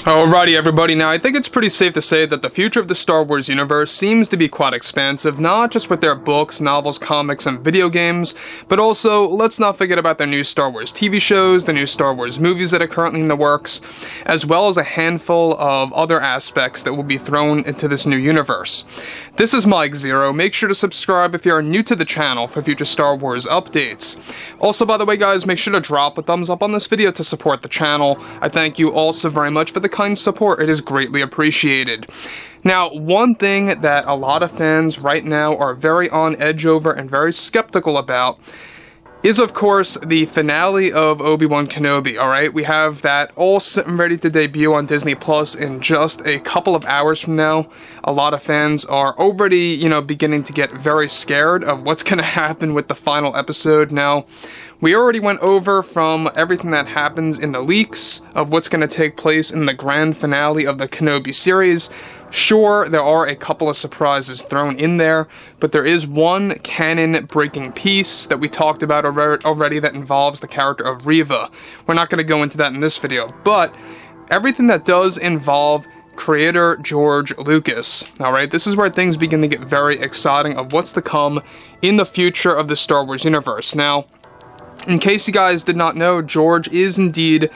Alrighty everybody, now I think it's pretty safe to say that the future of the Star Wars universe seems to be quite expansive, not just with their books, novels, comics, and video games, but also, let's not forget about their new Star Wars TV shows, the new Star Wars movies that are currently in the works, as well as a handful of other aspects that will be thrown into this new universe. This is Mike Zero. Make sure to subscribe if you are new to the channel for future Star Wars updates. Also, by the way guys, make sure to drop a thumbs up on this video to support the channel. I thank you all so very much for the kind support, it is greatly appreciated. Now, one thing that a lot of fans right now are very on edge over and very skeptical about is, of course, the finale of Obi-Wan Kenobi, alright? We have that all sitting ready to debut on Disney Plus in just a couple of hours from now. A lot of fans are already, beginning to get very scared of what's going to happen with the final episode. Now, we already went over from everything that happens in the leaks of what's going to take place in the grand finale of the Kenobi series. Sure, there are a couple of surprises thrown in there, but there is one canon-breaking piece that we talked about already that involves the character of Reva. We're not going to go into that in this video, but everything that does involve creator George Lucas. Alright, this is where things begin to get very exciting of what's to come in the future of the Star Wars universe. Now, in case you guys did not know, George is indeed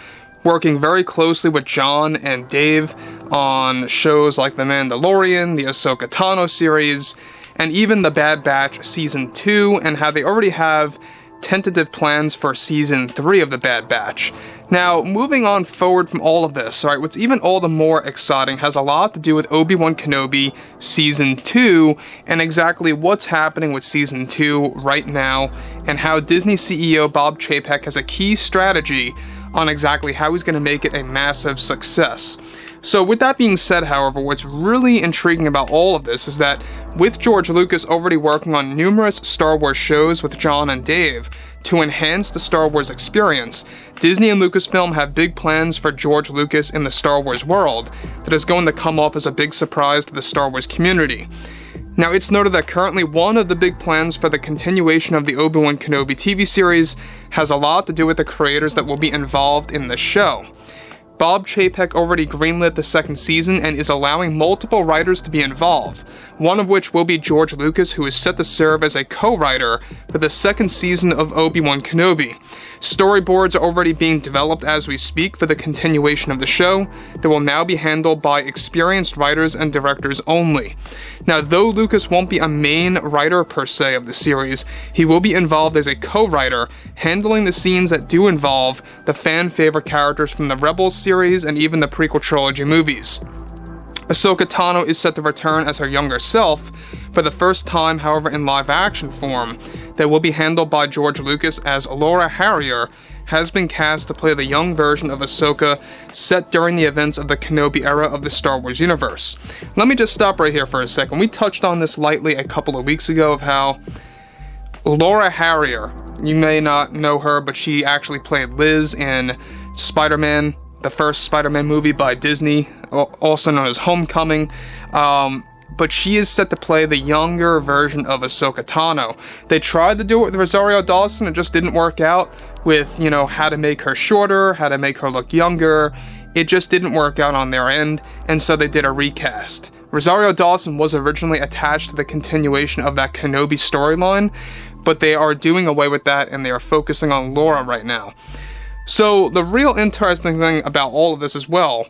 working very closely with John and Dave on shows like The Mandalorian, the Ahsoka Tano series, and even The Bad Batch Season 2, and how they already have tentative plans for Season 3 of The Bad Batch. Now, moving on forward from all of this, alright, what's even all the more exciting has a lot to do with Obi-Wan Kenobi Season 2, and exactly what's happening with Season 2 right now, and how Disney CEO Bob Chapek has a key strategy on exactly how he's going to make it a massive success. So with that being said, however, what's really intriguing about all of this is that with George Lucas already working on numerous Star Wars shows with John and Dave to enhance the Star Wars experience, Disney and Lucasfilm have big plans for George Lucas in the Star Wars world that is going to come off as a big surprise to the Star Wars community. Now, it's noted that currently one of the big plans for the continuation of the Obi-Wan Kenobi TV series has a lot to do with the creators that will be involved in the show. Bob Chapek already greenlit the second season and is allowing multiple writers to be involved, one of which will be George Lucas, who is set to serve as a co-writer for the second season of Obi-Wan Kenobi. Storyboards are already being developed as we speak for the continuation of the show that will now be handled by experienced writers and directors only. Now, though Lucas won't be a main writer per se of the series, he will be involved as a co-writer, handling the scenes that do involve the fan-favorite characters from the Rebels series and even the prequel trilogy movies. Ahsoka Tano is set to return as her younger self for the first time, however, in live-action form, that will be handled by George Lucas, as Laura Harrier has been cast to play the young version of Ahsoka set during the events of the Kenobi era of the Star Wars universe. Let me just stop right here for a second. We touched on this lightly a couple of weeks ago of how Laura Harrier, you may not know her, but she actually played Liz in Spider-Man, the first Spider-Man movie by Disney, also known as Homecoming, but she is set to play the younger version of Ahsoka Tano. They tried to do it with Rosario Dawson, it just didn't work out with, how to make her shorter, how to make her look younger. It just didn't work out on their end, and so they did a recast. Rosario Dawson was originally attached to the continuation of that Kenobi storyline, but they are doing away with that and they are focusing on Laura right now. So the real interesting thing about all of this as well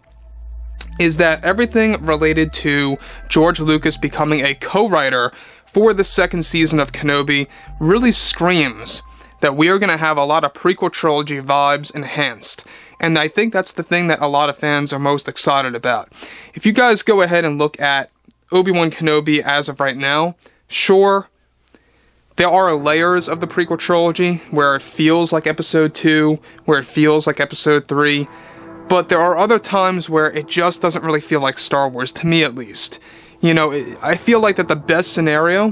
is that everything related to George Lucas becoming a co-writer for the second season of Kenobi really screams that we are going to have a lot of prequel trilogy vibes enhanced. And I think that's the thing that a lot of fans are most excited about. If you guys go ahead and look at Obi-Wan Kenobi as of right now, sure, there are layers of the prequel trilogy where it feels like episode 2, where it feels like episode 3, but there are other times where it just doesn't really feel like Star Wars, to me at least. I feel like that the best scenario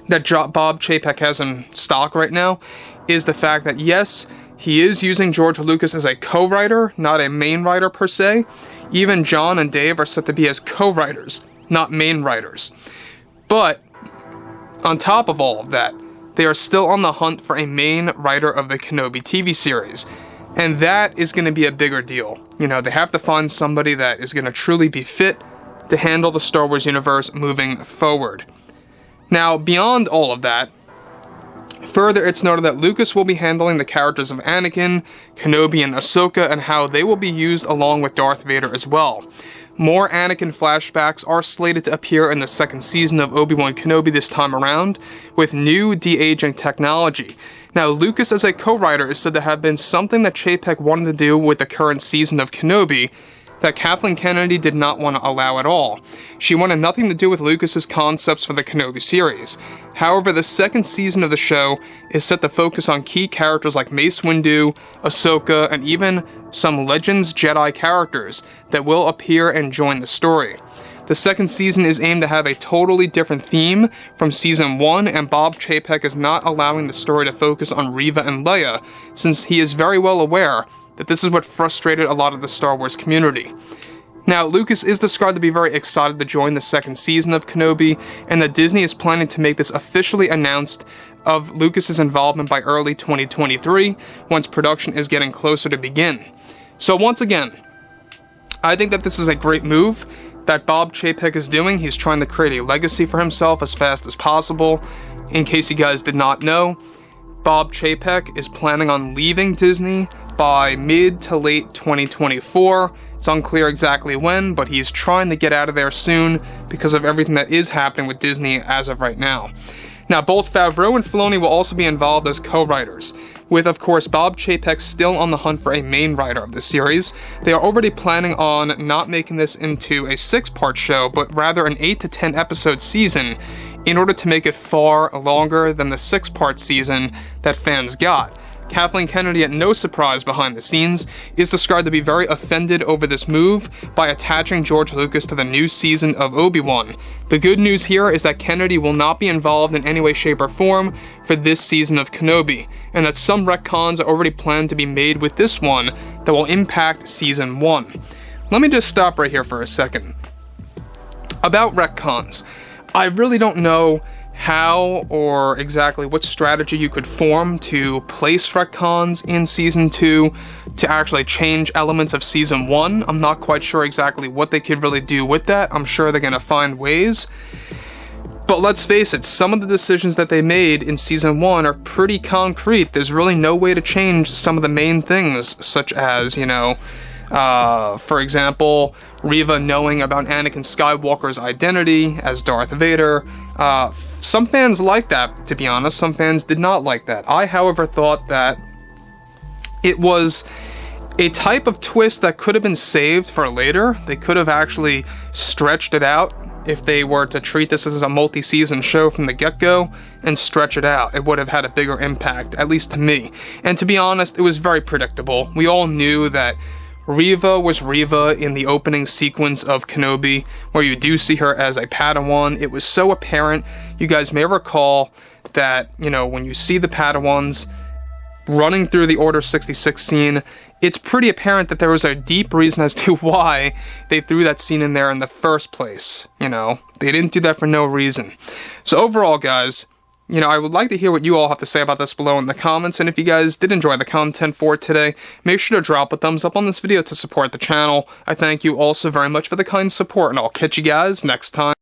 that Bob Chapek has in stock right now is the fact that, yes, he is using George Lucas as a co-writer, not a main writer per se. Even John and Dave are set to be as co-writers, not main writers. But on top of all of that, they are still on the hunt for a main writer of the Kenobi TV series, and that is going to be a bigger deal. You know, they have to find somebody that is going to truly be fit to handle the Star Wars universe moving forward. Now, beyond all of that, further, it's noted that Lucas will be handling the characters of Anakin, Kenobi, and Ahsoka, and how they will be used along with Darth Vader as well. More Anakin flashbacks are slated to appear in the second season of Obi-Wan Kenobi this time around, with new de-aging technology. Now, Lucas as a co-writer is said to have been something that Chapek wanted to do with the current season of Kenobi, that Kathleen Kennedy did not want to allow at all. She wanted nothing to do with Lucas's concepts for the Kenobi series. However, the second season of the show is set to focus on key characters like Mace Windu, Ahsoka, and even some Legends Jedi characters that will appear and join the story. The second season is aimed to have a totally different theme from season 1, and Bob Chapek is not allowing the story to focus on Reva and Leia, since he is very well aware that this is what frustrated a lot of the Star Wars community. Now, Lucas is described to be very excited to join the second season of Kenobi, and that Disney is planning to make this officially announced of Lucas's involvement by early 2023, once production is getting closer to begin. So once again, I think that this is a great move that Bob Chapek is doing. He's trying to create a legacy for himself as fast as possible. In case you guys did not know, Bob Chapek is planning on leaving Disney by mid to late 2024. It's unclear exactly when, but he's trying to get out of there soon because of everything that is happening with Disney as of right now. Now, both Favreau and Filoni will also be involved as co-writers, with, of course, Bob Chapek still on the hunt for a main writer of the series. They are already planning on not making this into a 6-part show, but rather an 8 to 10 episode season, in order to make it far longer than the 6-part season that fans got. Kathleen Kennedy, at no surprise behind the scenes, is described to be very offended over this move by attaching George Lucas to the new season of Obi-Wan. The good news here is that Kennedy will not be involved in any way, shape, or form for this season of Kenobi, and that some retcons are already planned to be made with this one that will impact season 1. Let me just stop right here for a second. About retcons, I really don't know how or exactly what strategy you could form to place retcons in Season 2 to actually change elements of Season 1. I'm not quite sure exactly what they could really do with that. I'm sure they're going to find ways. But let's face it, some of the decisions that they made in Season 1 are pretty concrete. There's really no way to change some of the main things, such as, for example, Reva knowing about Anakin Skywalker's identity as Darth Vader. Some fans liked that, to be honest. Some fans did not like that. I, however, thought that it was a type of twist that could have been saved for later. They could have actually stretched it out if they were to treat this as a multi-season show from the get-go and stretch it out. It would have had a bigger impact, at least to me. And to be honest, it was very predictable. We all knew that Reva was Reva in the opening sequence of Kenobi, where you do see her as a Padawan. It was so apparent. You guys may recall that, when you see the Padawans running through the Order 66 scene, it's pretty apparent that there was a deep reason as to why they threw that scene in there in the first place. They didn't do that for no reason. So overall, guys, I would like to hear what you all have to say about this below in the comments, and if you guys did enjoy the content for today, make sure to drop a thumbs up on this video to support the channel. I thank you all so very much for the kind support, and I'll catch you guys next time.